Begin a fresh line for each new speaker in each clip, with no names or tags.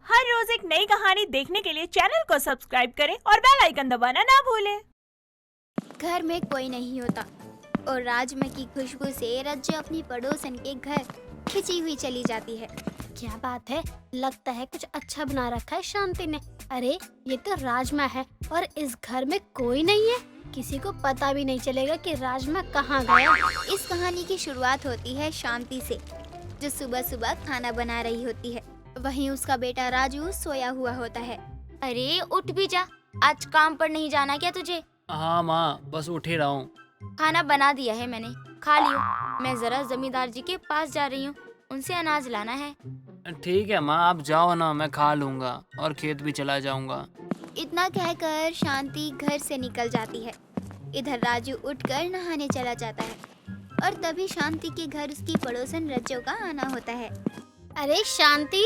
हर रोज एक नई कहानी देखने के लिए चैनल को सब्सक्राइब करें और बेल आइकन दबाना ना भूलें।
घर में कोई नहीं होता और राजमा की खुशबू से रज्जू अपनी पड़ोसन के घर खिंची हुई चली जाती है।
क्या बात है, लगता है कुछ अच्छा बना रखा है शांति ने। अरे ये तो राजमा है और इस घर में कोई नहीं है, किसी को पता भी नहीं चलेगा कि राजमा कहाँ गया।
इस कहानी की शुरुआत होती है शांति से, जो सुबह सुबह खाना बना रही होती है। वहीं उसका बेटा राजू सोया हुआ होता है।
अरे उठ भी जा, आज काम पर नहीं जाना क्या तुझे?
हाँ माँ, बस उठ ही रहा हूँ।
खाना बना दिया है मैंने, खा लियो। मैं जरा जमींदार जी के पास जा रही हूँ, उनसे अनाज लाना है।
ठीक है माँ, आप जाओ ना, मैं खा लूँगा और खेत भी चला जाऊँगा।
इतना कहकर शांति घर से निकल जाती है। इधर राजू उठकर नहाने चला जाता है और तभी शांति के घर उसकी पड़ोसन रज्जो का आना होता है।
अरे शांति,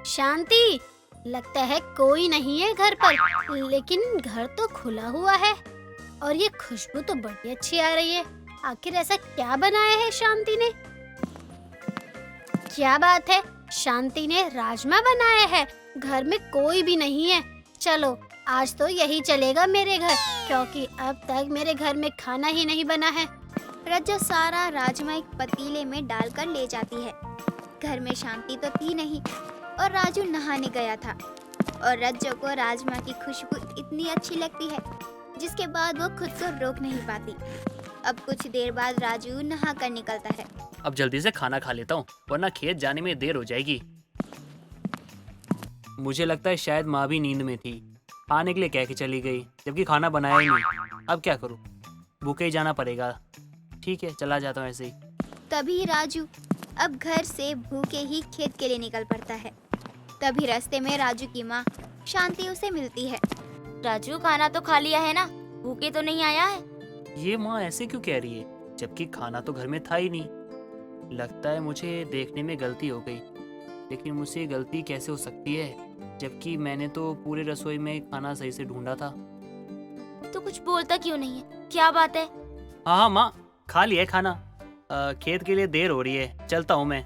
शांति, लगता है कोई नहीं है घर पर, लेकिन घर तो खुला हुआ है और ये खुशबू तो बड़ी अच्छी आ रही है। आखिर ऐसा क्या बनाया है शांति ने? क्या बात है, शांति ने राजमा बनाया है। घर में कोई भी नहीं है। चलो आज तो यही चलेगा मेरे घर, क्योंकि अब तक मेरे घर में खाना ही नहीं बना है।
रज्जो सारा राजमा एक पतीले में डालकर ले जाती है। घर में शांति तो थी नहीं और राजू नहाने गया था और रज्जो को राजमा की खुशबू इतनी अच्छी लगती है जिसके बाद वो खुद को रोक नहीं पाती। अब कुछ देर बाद राजू नहा कर निकलता है।
अब जल्दी से खाना खा लेता हूँ, वरना खेत जाने में देर हो जाएगी। मुझे लगता है शायद माँ भी नींद में थी, आने के लिए कह के चली गई, जबकि खाना बनाया ही नहीं। अब क्या करूँ, भूखे ही जाना पड़ेगा। ठीक है, चला जाता हूँ ऐसे ही।
तभी राजू अब घर से भूखे ही खेत के लिए निकल पड़ता है। तभी रास्ते में राजू की माँ शांति उसे मिलती है।
राजू, खाना तो खा लिया है ना? भूखे तो नहीं आया है?
ये माँ ऐसे क्यों कह रही है, जबकि खाना तो घर में था ही नहीं। लगता है मुझे देखने में गलती हो गई, लेकिन मुझसे गलती कैसे हो सकती है, जबकि मैंने तो पूरे रसोई में खाना सही से ढूंढा था।
तो कुछ बोलता क्यों नहीं है? क्या बात है?
हाँ हाँ माँ, खा लिया है खाना। खेत के लिए देर हो रही है, चलता हूँ मैं।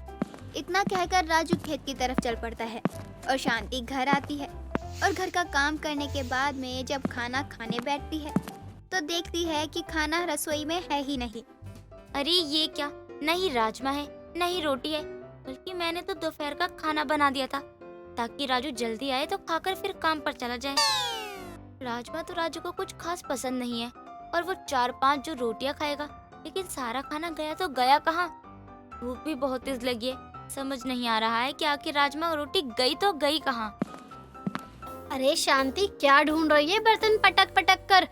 इतना कहकर राजू खेत की तरफ चल पड़ता है और शांति घर आती है और घर का काम करने के बाद में जब खाना खाने बैठती है तो देखती है कि खाना रसोई में है ही नहीं।
अरे ये क्या, नहीं राजमा है नहीं रोटी है, बल्कि मैंने तो दोपहर का खाना बना दिया था ताकि राजू जल्दी आए तो खाकर फिर काम पर चला जाए। राजमा तो राजू को कुछ खास पसंद नहीं है और वो 4-5 जो रोटियां खाएगा, लेकिन सारा खाना गया तो गया कहाँ? भूख भी बहुत तेज लगी है, समझ नहीं आ रहा है कि आखिर राजमा और रोटी गई तो गई कहाँ।
अरे शांति, क्या ढूंढ रही है बर्तन पटक पटक कर?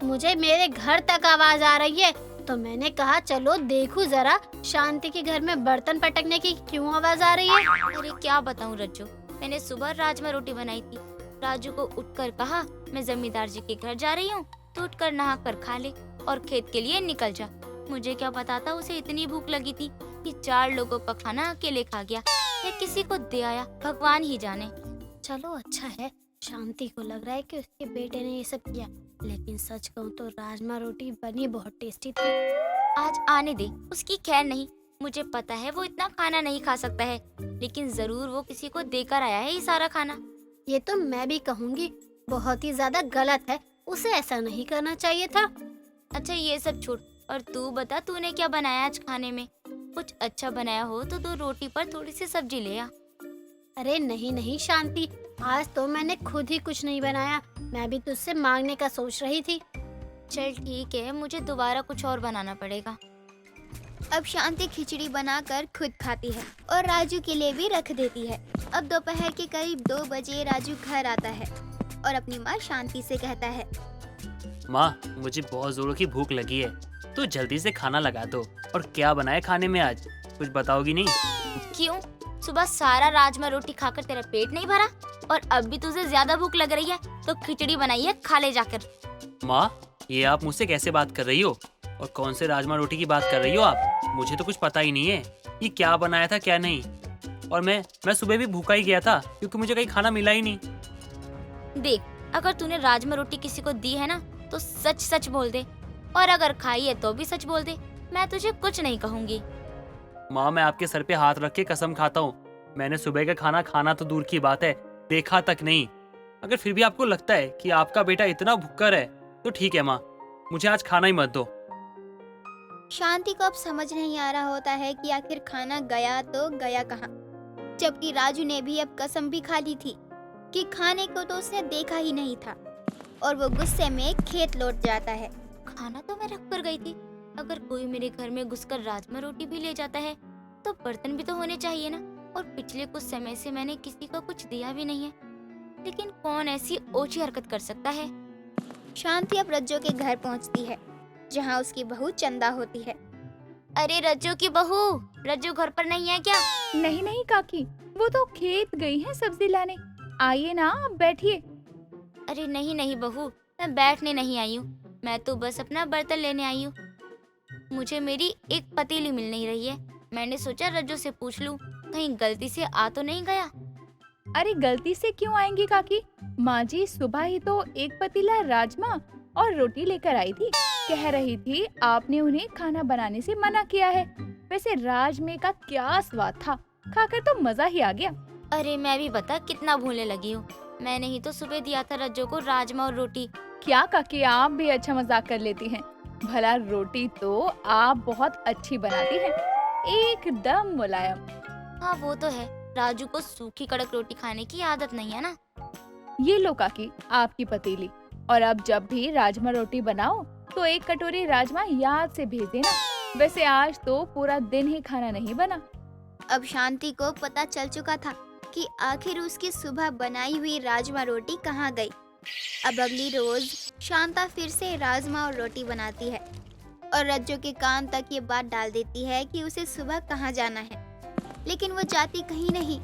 मुझे मेरे घर तक आवाज आ रही है, तो मैंने कहा चलो देखूं जरा शांति के घर में बर्तन पटकने की क्यों आवाज आ रही है।
अरे क्या बताऊं रज्जू, मैंने सुबह राजमा रोटी बनाई थी। राजू को उठकर कहा मैं जमींदार जी के घर जा रही हूँ, तो उठकर नहा कर खा ले और खेत के लिए निकल जा। मुझे क्या पता था उसे इतनी भूख लगी थी कि 4 लोगों का खाना अकेले खा गया या किसी को दे आया, भगवान ही जाने।
चलो अच्छा है, शांति को लग रहा है कि उसके बेटे ने ये सब किया, लेकिन सच कहूँ तो राजमा रोटी बनी बहुत टेस्टी थी।
आज आने दे, उसकी खैर नहीं। मुझे पता है वो इतना खाना नहीं खा सकता है, लेकिन जरूर वो किसी को देकर आया है ये सारा खाना।
ये तो मैं भी कहूँगी बहुत ही ज्यादा गलत है, उसे ऐसा नहीं करना चाहिए था।
अच्छा ये सब छोड़ और तू बता, तूने क्या बनाया आज खाने में? कुछ अच्छा बनाया हो तो तू रोटी पर थोड़ी सी सब्जी ले आ।
अरे नहीं नहीं शांति, आज तो मैंने खुद ही कुछ नहीं बनाया, मैं भी तुझसे मांगने का सोच रही थी।
चल ठीक है, मुझे दोबारा कुछ और बनाना पड़ेगा।
अब शांति खिचड़ी बनाकर खुद खाती है और राजू के लिए भी रख देती है। अब दोपहर के करीब 2 बजे राजू घर आता है और अपनी माँ शांति से कहता है,
माँ मुझे बहुत जोरों की भूख लगी है, तो जल्दी से खाना लगा दो। और क्या बनाए खाने में आज, कुछ बताओगी नहीं?
क्यों, सुबह सारा राजमा रोटी खाकर तेरा पेट नहीं भरा और अब भी तुझे ज्यादा भूख लग रही है तो खिचड़ी बनाई है, खा ले जाकर।
माँ ये आप मुझसे कैसे बात कर रही हो, और कौन से राजमा रोटी की बात कर रही हो आप? मुझे तो कुछ पता ही नहीं है ये क्या बनाया था क्या नहीं। और मैं सुबह भी भूखा ही गया था क्योंकि मुझे कहीं खाना मिला ही नहीं।
देख, अगर तूने राजमा रोटी किसी को दी है ना तो सच सच बोल दे, और अगर खाई है तो भी सच बोल दे, मैं तुझे कुछ नहीं कहूँगी।
माँ मैं आपके सर पे हाथ रख के कसम खाता हूँ, मैंने सुबह का खाना खाना तो दूर की बात है, देखा तक नहीं। अगर फिर भी आपको लगता है कि आपका बेटा इतना भुक्कड़ है तो ठीक है माँ, मुझे आज खाना ही मत दो।
शांति को अब समझ नहीं आ रहा होता है कि आखिर खाना गया तो गया कहाँ, जबकि राजू ने भी अब कसम भी खा ली थी कि खाने को तो उसने देखा ही नहीं था, और वो गुस्से में खेत लौट जाता है।
खाना तो मैं रख कर गई थी। अगर कोई मेरे घर में घुसकर राजमा रोटी भी ले जाता है तो बर्तन भी तो होने चाहिए ना। और पिछले कुछ समय से मैंने किसी को कुछ दिया भी नहीं है, लेकिन कौन ऐसी ओछी हरकत कर सकता है।
शांति अब रज्जो के घर पहुंचती है, जहां उसकी बहू चंदा होती है।
अरे रज्जू की बहू, रज्जू घर पर नहीं है क्या?
नहीं नहीं काकी, वो तो खेत गई है सब्जी लाने। आइए ना, आप बैठिए।
अरे नहीं नहीं बहू, मैं बैठने नहीं आई हूँ, मैं तो बस अपना बर्तन लेने आई हूँ। मुझे मेरी एक पतीली मिल नहीं रही है। मैंने सोचा रज्जू से पूछ लूँ, कहीं गलती से आ तो नहीं गया।
अरे गलती से क्यों आएंगी काकी? माँ जी सुबह ही तो एक पतीला राजमा और रोटी लेकर आई थी। कह रही थी आपने उन्हें खाना बनाने से मना किया है। वैसे राजमे का क्या स्वाद था, खाकर तो मजा ही आ गया।
अरे मैं भी बता कितना भूलने लगी हूँ। मैंने ही तो सुबह दिया था रज्जू को राजमा और रोटी।
क्या काकी, आप भी अच्छा मजाक कर लेती हैं। भला रोटी तो आप बहुत अच्छी बनाती हैं, एकदम मुलायम।
हाँ वो तो है, राजू को सूखी कड़क रोटी खाने की आदत नहीं है ना।
ये लो काकी आपकी पतीली, और अब जब भी राजमा रोटी बनाओ तो एक कटोरी राजमा याद से भेज देना। वैसे आज तो पूरा दिन ही खाना नहीं बना।
अब शांति को पता चल चुका था कि आखिर उसकी सुबह बनाई हुई राजमा रोटी कहाँ गई। अब अगली रोज शांता फिर से राजमा और रोटी बनाती है और रज्जो के कान तक ये बात डाल देती है कि उसे सुबह कहाँ जाना है, लेकिन वो जाती कहीं नहीं।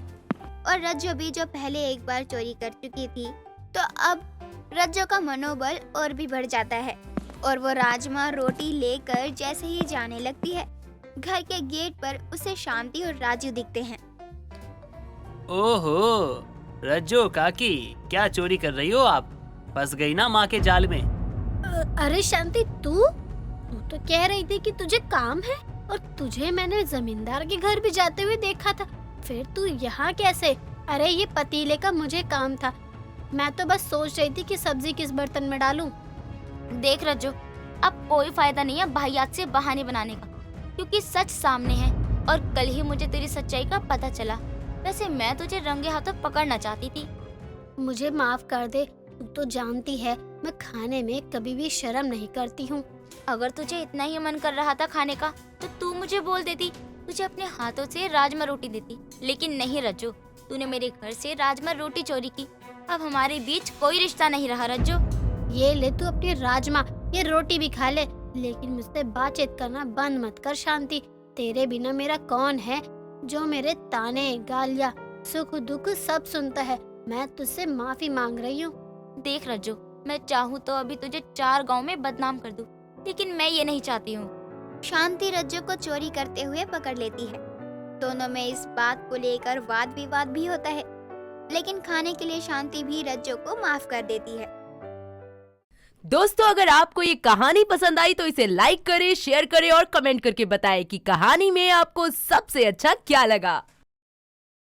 और रज्जो भी जो पहले एक बार चोरी कर चुकी थी, तो अब रज्जो का मनोबल और भी बढ़ जाता है और वो राजमा रोटी लेकर जैसे ही जाने लगती है, घर के गेट पर उसे शांति और राजू दिखते हैं।
ओहो रज्जो काकी, क्या चोरी कर रही हो आप? फंस गई ना माँ के जाल में।
अरे शांति, तू तो कह रही थी कि तुझे काम है, और तुझे मैंने जमींदार के घर भी जाते हुए देखा था। फिर तू यहाँ कैसे? अरे ये पतीले का मुझे काम था, मैं तो बस सोच रही थी कि सब्जी किस बर्तन में डालूं।
देख रज्जो, अब कोई फायदा नहीं है भाईयात से बहाने बनाने का, क्योंकि सच सामने है और कल ही मुझे तेरी सच्चाई का पता चला। वैसे मैं तुझे रंगे हाथों पकड़ना चाहती थी।
मुझे माफ कर दे, तू तो जानती है मैं खाने में कभी भी शर्म नहीं करती हूँ।
अगर तुझे इतना ही मन कर रहा था खाने का तो तू मुझे बोल देती, तुझे अपने हाथों से राजमा रोटी देती। लेकिन नहीं रज्जो, तूने मेरे घर से राजमा रोटी चोरी की। अब हमारे बीच कोई रिश्ता नहीं रहा रज्जो।
ये ले तू अपनी राजमा, ये रोटी भी खा ले, लेकिन मुझसे बातचीत करना बंद मत कर शांति। तेरे बिना मेरा कौन है जो मेरे ताने गालियाँ सुख दुख सब सुनता है। मैं तुझसे माफी मांग रही हूँ।
देख रज्जो, मैं चाहूँ तो अभी तुझे 4 गांव में बदनाम कर दूं, लेकिन मैं ये नहीं चाहती हूँ।
शांति रज्जो को चोरी करते हुए पकड़ लेती है। दोनों में इस बात को लेकर वाद विवाद भी होता है, लेकिन खाने के लिए शांति भी रज्जो को माफ कर देती है।
दोस्तों, अगर आपको ये कहानी पसंद आई तो इसे लाइक करें, शेयर करें और कमेंट करके बताएं कि कहानी में आपको सबसे अच्छा क्या लगा।